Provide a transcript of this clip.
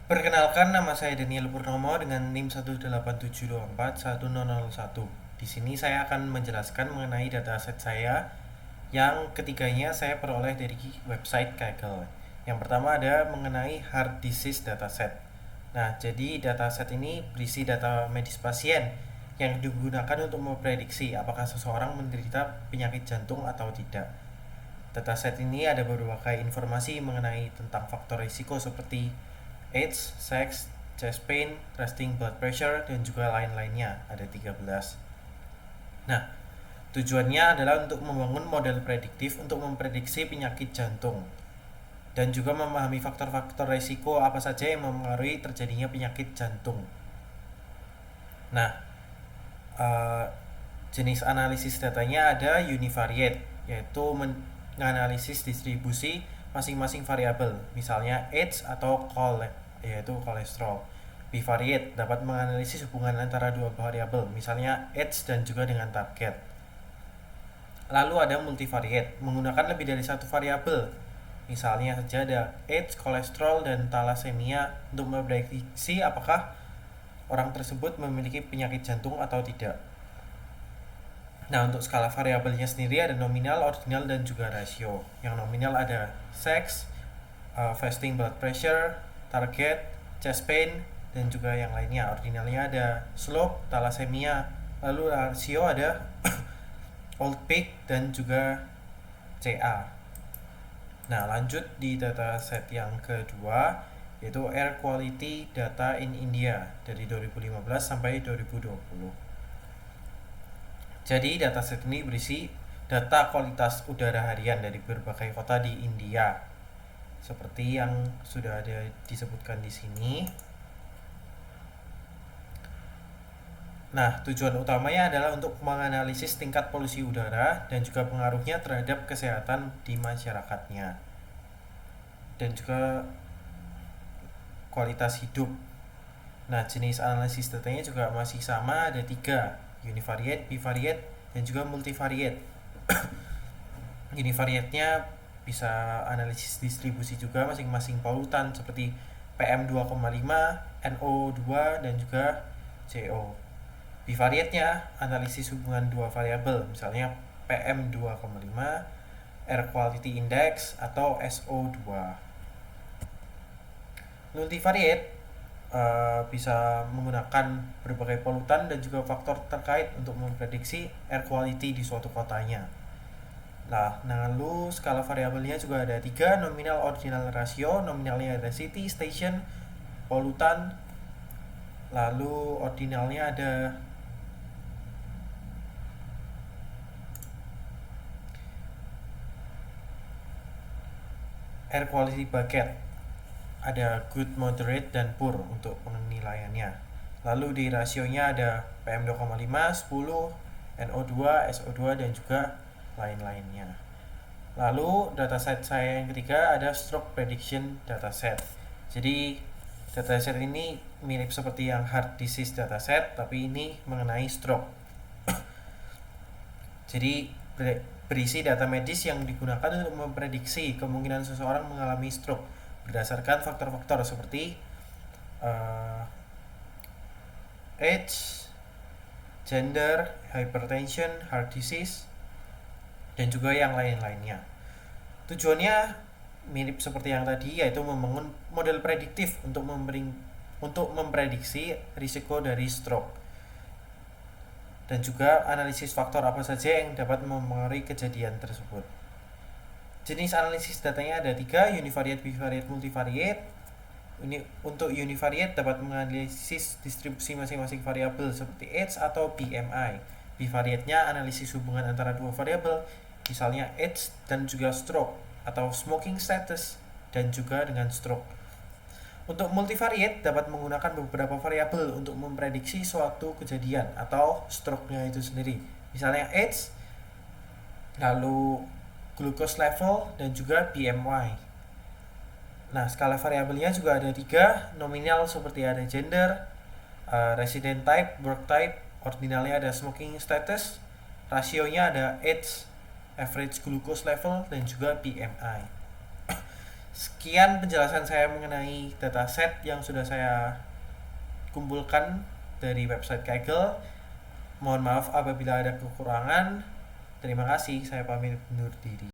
Perkenalkan, nama saya Daniel Purnomo dengan NIM 187241001. Di sini saya akan menjelaskan mengenai dataset saya yang ketiganya saya peroleh dari website Kaggle. Yang pertama ada mengenai hard disease dataset. Nah, jadi dataset ini berisi data medis pasien yang digunakan untuk memprediksi apakah seseorang menderita penyakit jantung atau tidak. Dataset ini ada berbagai informasi mengenai tentang faktor risiko seperti age, sex, chest pain, resting blood pressure, dan juga lain-lainnya. Ada 13. Nah, tujuannya adalah untuk membangun model prediktif untuk memprediksi penyakit jantung dan juga memahami faktor-faktor risiko apa saja yang mempengaruhi terjadinya penyakit jantung. Nah, uh, jenis analisis datanya ada univariate, yaitu menganalisis distribusi masing-masing variabel, misalnya age atau yaitu kolesterol. Bivariate dapat menganalisis hubungan antara dua variabel, misalnya age dan juga dengan target. Lalu ada multivariate, menggunakan lebih dari satu variabel, misalnya saja ada age, kolesterol, dan thalassemia untuk memprediksi apakah orang tersebut memiliki penyakit jantung atau tidak. Nah, untuk skala variabelnya sendiri ada nominal, ordinal, dan juga rasio. Yang nominal ada sex, fasting blood pressure, target, chest pain, dan juga yang lainnya. Ordinalnya ada slope, thalassemia, lalu rasio ada old peak dan juga CA. Nah, lanjut di dataset yang kedua, yaitu Air Quality Data in India dari 2015 sampai 2020. Jadi dataset ini berisi data kualitas udara harian dari berbagai kota di India, seperti yang sudah ada disebutkan di sini. Nah, tujuan utamanya adalah untuk menganalisis tingkat polusi udara dan juga pengaruhnya terhadap kesehatan di masyarakatnya, dan juga kualitas hidup. Nah, jenis analisis datanya juga masih sama, ada 3, univariate, bivariate, dan juga multivariate. Univariate-nya bisa analisis distribusi juga masing-masing polutan seperti PM2,5, NO2, dan juga CO. Bivariate-nya analisis hubungan dua variabel, misalnya PM2,5, Air Quality Index, atau SO2. Multivariate bisa menggunakan berbagai polutan dan juga faktor terkait untuk memprediksi air quality di suatu kotanya. Nah, lalu skala variabelnya juga ada 3, nominal, ordinal, rasio. Nominalnya ada city, station, polutan. Lalu ordinalnya ada air quality bucket. Ada good, moderate, dan poor untuk penilaiannya. Lalu di rasionya ada PM2,5, 10, NO2, SO2, dan juga lain-lainnya. Lalu dataset saya yang ketiga ada stroke prediction dataset. Jadi dataset ini mirip seperti yang heart disease dataset, tapi ini mengenai stroke. Jadi berisi data medis yang digunakan untuk memprediksi kemungkinan seseorang mengalami stroke berdasarkan faktor-faktor seperti age, gender, hypertension, heart disease, dan juga yang lain-lainnya. Tujuannya mirip seperti yang tadi, yaitu membangun model prediktif untuk memprediksi risiko dari stroke, dan juga analisis faktor apa saja yang dapat mempengaruhi kejadian tersebut. Jenis analisis datanya ada 3, univariate, bivariate, multivariate. Untuk univariate dapat menganalisis distribusi masing-masing variabel seperti age atau BMI. Bivariate-nya analisis hubungan antara dua variabel, misalnya age dan juga stroke atau smoking status dan juga dengan stroke. Untuk multivariate dapat menggunakan beberapa variabel untuk memprediksi suatu kejadian atau stroke-nya itu sendiri. Misalnya age, lalu glucose level, dan juga BMI. Nah, skala variabelnya juga ada 3, nominal seperti ada gender, resident type, work type, ordinalnya ada smoking status, rasionya ada age, average glucose level, dan juga BMI. Sekian penjelasan saya mengenai dataset yang sudah saya kumpulkan dari website Kaggle. Mohon maaf apabila ada kekurangan. Terima kasih, saya pamit undur diri.